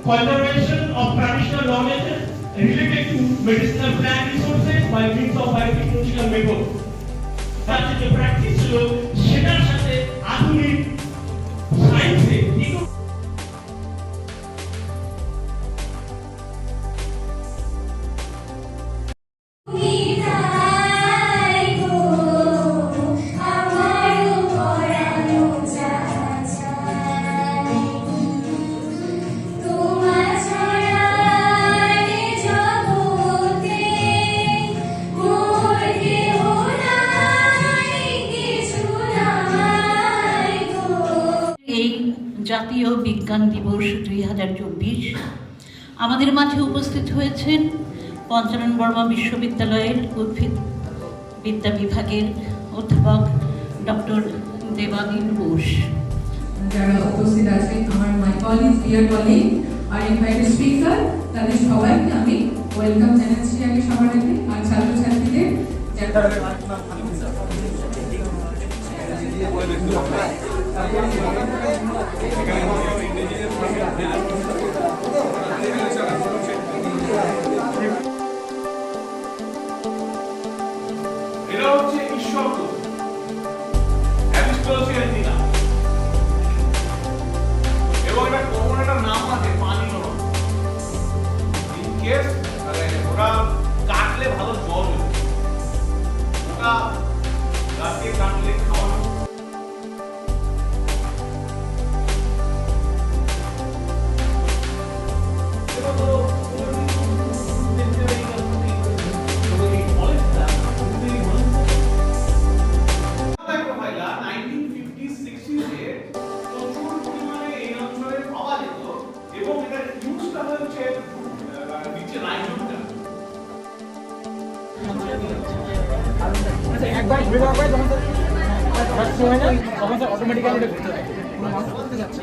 conservation of traditional knowledge related to medicinal plant resources by means of biotechnological methods. তার যে practice ছিল সেটার সাথে আধুনিক সায়েন্সে জাতীয় বিজ্ঞান দিবস 2024 আমাদের মাঝে উপস্থিত হয়েছেন পঞ্চানন বর্মা বিশ্ববিদ্যালয়ের উদ্ভিদ বিদ্যা বিভাগের অধ্যাপক ডক্টর দেবাদিন ঘোষ। যারা উপস্থিত আছেন আমার মাই কলিগ ডিয়ার কলিগ আর ইনভাইটেড স্পিকার তাদের সবাইকে আমি ওয়েলকাম জানাচ্ছি আগে সবার আগে। আর ছাত্রছাত্রীদের এরা হচ্ছে ঈশ্বর অ্যারিস্টটলের দিনা এবং এটা কোন একটা নাম আছে পানি নয় ইন কেস ওরা কাটলে ভালো জল ওটা গাছে কাটলে খাওয়ানো একবার বিভাগ হয় যখন হয় না তখন অটোমেটিক্যালি এটা ঘুরতে থাকে কোনো মানুষ বলতে যাচ্ছে